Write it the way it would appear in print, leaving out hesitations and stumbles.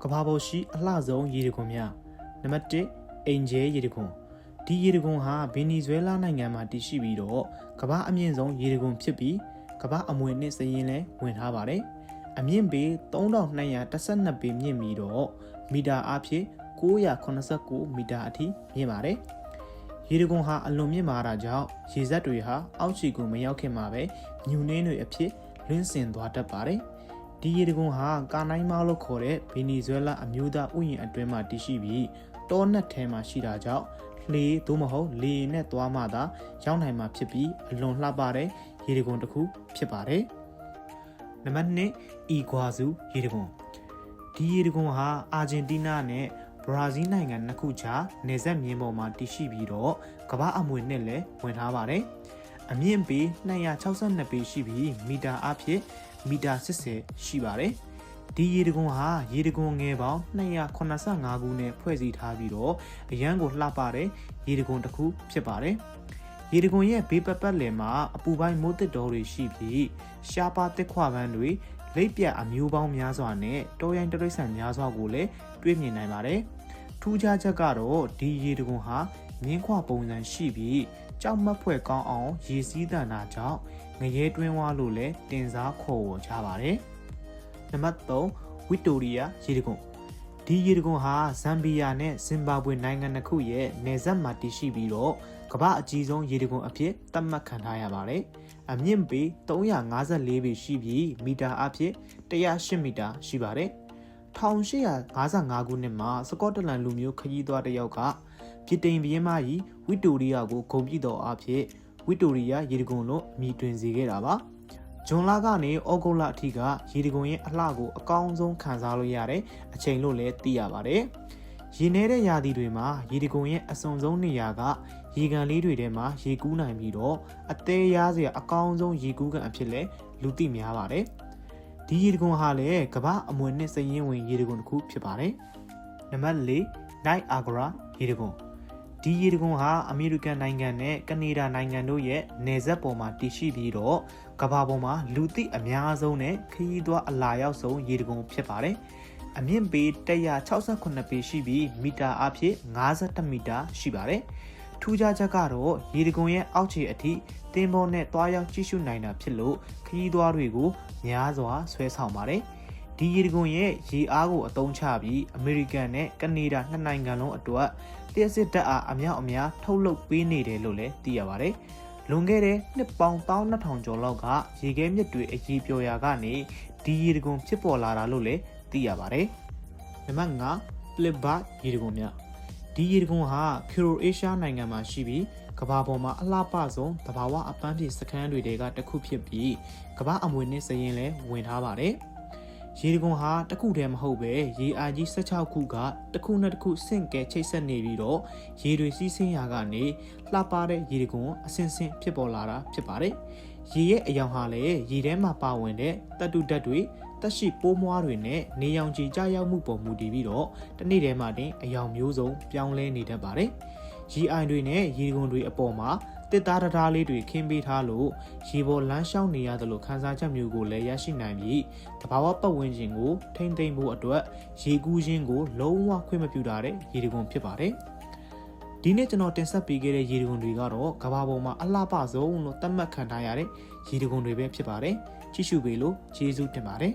ကဘာပေါ်ရှိအလှဆုံးရေတံခွန်များနံပါတ်1အင်ဂျဲရေတံခွန်ဒီရေတံခွန်ဟာဗင်နီဇွဲလားနိုင်ငံမှာတည်ရှိပြီးတော့ကမ္ဘာအမြင့်ဆုံးရေတံခွန်ဖြစ်ပြီးကမ္ဘာအမွေနှစ်စရင်လဲဝင်ထားပါတယ်အမြင့်ပေ3212ပေမြင့်ပြီးတော့မီတာအားဖြင့်989မီတာအထိမြင့်ပါတယ်ရေတံခွန်ဟာအလွန်မြင့်မာတာကြောင့်ရေစက်တွေဟာအောက်ခြေကိုမရောက်ခင်မှာပဲညူနှင်းတွေအဖြစ်လွင့်စင်သွားတတ်ပါတယ်ဒီရေတံခွန်ဟာကာနိုင်းမောက်လို့ခေါ်တဲ့ဗင်နီဇွဲလားအမျိုးသားဥယျာဉ်အတွင်းမှာတည်ရှိပြီးတောနက်ထဲမှာရှိတာကြောင့်လေသို့မဟုတ်လေနဲ့သွားမှသာရောက်နိုင်မှာဖြစ်ပြီးအလွန်လှပတဲ့ရေတံခွန်တစ်ခုဖြစ်ပါတယ်နံပါတ်2အီဂွာဇူရေတံခွန်ဒီရေတံခွန်ဟာအာဂျင်တီးနားနဲ့ဘရာဇီးနိုင်ငံနှစ်ခုကြားနယ်စပ်မြင်းပေါ်မှာတည်ရှိပြီးတော့ကမ္ဘာအမွေနှစ်လည်းဝင်ထားပါတယ်အမြင့်ပေ262ပေရှိပြီးမီတာအဖြစ်မီတာ80ရှိပါတယ်ဒီရေတံခွန်ဟာရေတံခွန်ငယ်ပေါင်း285ခုနဲ့ဖွဲ့စည်းထားပြီးတော့အရန်ကိုလှပတဲ့ရေတံခွန်တစ်ခုဖြစ်ပါတယ်ရေတံခွန်ရဲ့ဘေးပတ်လည်မှာအပူပိုင်းမိုးတစ်တော်တွေရှိပြီးရှားပါးတစ်ခွပန်းတွေလိပ်ပြတ်အမျိုးပေါင်းများစွာနဲ့တောရိုင်းတရိတ်ဆန်များစွာကိုလည်းတွေ့မြင်နိုင်ပါတယ်ထူးခြားချက်ကတော့ဒီရေတံခွန်ဟာမြင်းခွပုံစံရှိပြီးကြောက်မက်ဖွယ်ကောင်းအောင်ရေစီးတန်တာကြောင့်ငရဲတွင်းဝါလို့လည်းတင်စားခေါ်ဝေါ်ကြပါတယ်နံပါတ်3ဝီတိုရီယာရေတံခွန်ဒီရေတံခွန်ဟာဇမ်ဘီယာနဲ့ဇင်ဘာဘွေနိုင်ငံတစ်ခုရဲ့နယ်စပ်မှာတည်ရှိပြီးတော့ကမ္ဘာအကြီးဆုံးရေတံခွန်အဖြစ်သတ်မှတ်ခံထားရပါတယ်အမြင့်ပေ354ပေရှိပြီးမီတာအဖြစ်108မီတာရှိပါတယ်1855ခုနှစ်မှာစကော့တလန်လူမျိုးခရီးသွားတစ်ယောက်ကဗြိတိန်ဘုရင်မကြီးဝီတိုရီယာကိုဂုဏ်ပြုတော်အဖြစ်ဝီတိုရီယာရေတံခွန်လို့အမည်တွင်စေခဲ့တာပါဂျွန်လကနေဩဂုတ်လအထိကရေတံခွန်ရဲ့အလှကိုအကောင်းဆုံးခံစားလို့ရတဲ့အချိန်လို့လည်းသိရပါတယ်ရေနေတဲ့ရာသီတွေမှာရေတံခွန်ရဲ့အစွန်ဆုံးနေရာကရေကန်လေးတွေထဲမှာရေကူးနိုင်ပြီးတော့အသေးရစရာအကောင်းဆုံးရေကူးကန်အဖြစ်လဲလူသိများပါတယ်ဒီရေတံခွန်ဟာလည်းကမ္ဘာအမွေနှစ်စရင်ဝင်ရေတံခွန်တစ်ခုဖြစ်ပါတယ်နံပါတ်4နိုင်အာဂရာရေတံခွန်ဒီရေတံခွန်ဟာအမေရိကန်နိုင်ငံနဲ့ကနေဒါနိုင်ငံတို့ရဲ့နယ်စပ်ပေါ်မှာတည်ရှိပြီးတော့ကမ္ဘာပေါ်မှာလူသိအများဆုံးနဲ့ခရီးသွားအလာရောက်ဆုံးရေတံခွန်ဖြစ်ပါတယ်အမြင့်ပေ168ပေရှိပြီးမီတာအဖြစ်51မီတာရှိပါတယ်ထူးခြားချက်ကတော့ရေတံခွန်ရဲ့အောက်ခြေအထိသင်္ဘောနဲ့တွားရောက်ကြည့်ရှုနိုင်တာဖြစ်လို့ခရီးသွားတွေကိုများစွာဆွဲဆောင်ပါတယ်ဒီရေတံခွန်ရဲ့ရေအားကိုအသုံးချပြီးအမေရိကန်နဲ့ကနေဒါနှစ်နိုင်ငံလုံးအတွက်လျှပ်စစ်ဓာတ်အားအများအများထုတ်လုပ်ပေးနေတယ်လို့လည်းသိရပါတယ်လွန်ခဲ့တဲ့နှစ်ပေါင်း12000ကျော်လောက်ကရေခဲမြစ်တွေအကြီးပြိုရာကနေဒီရေတံခွန်ဖြစ်ပေါ်လာတာလို့လည်းသိရပါတယ်နံပါတ်5ပလစ်ဘတ်ရေတံခွန်များဒီရေတံခွန်ဟာခရိုအေးရှားနိုင်ငံမှာရှိပြီးကမ္ဘာပေါ်မှာအလှပဆုံးသဘာဝအပန်းဖြေစခန်းတွေကတစ်ခုဖြစ်ပြီးကမ္ဘာအမွေနှစ်စရင်လည်းဝင်ထားပါတယ်ရေတံခွန်ဟာတစ်ခုတည်းမဟုတ်ပဲရေအားကြီး16ခုကတစ်ခုနဲ့တစ်ခုဆင့်ကဲချိတ်ဆက်နေပြီးတော့ရေတွေစီးဆင်းရာကနေလှပတဲ့ရေတံခွန်အဆင့်ဆင့်ဖြစ်ပေါ်လာတာဖြစ်ပါတယ်ရေရဲ့အယောင်ဟာလည်းရေထဲမှာပါဝင်တဲ့သတ္တုဓာတ်တွေတက်ရှိပိုးမွားတွေနဲ့နေရောင်ခြည်ကြရောက်မှုပေါ်မူတည်ပြီးတော့တစ်နေ့တည်းမှာတင်အယောင်မျိုးစုံပြောင်းလဲနေတတ်ပါတယ်ရေအိုင်တွေနဲ့ရေတံခွန်တွေအပေါ်မှာတစ်သားတရားလေးတွေခင်းပေးထားလို့ရေပေါ်လမ်းလျှောက်နေရတယ်လို့ခန်းစားချက်မျိုးကိုလည်းရရှိနိုင်ပြီးတဘာဝပတ်ဝန်းကျင်ကိုထိမ့်သိမ်းဖို့အတွက်ရေကူးခြင်းကိုလုံးဝခွင့်မပြုတာတဲ့ရေတံခွန်ဖြစ်ပါတယ်ဒီနေ့ကျွန်တော်တင်ဆက်ပေးခဲ့တဲ့ရေတံခွန်တွေကတော့ကမ္ဘာပေါ်မှာအလှပဆုံးလို့သတ်မှတ်ခံထားရတဲ့ရေတံခွန်တွေပဲဖြစ်ပါတယ်ကြည့်ရှုပေးလို့ကျေးဇူးတင်ပါတယ်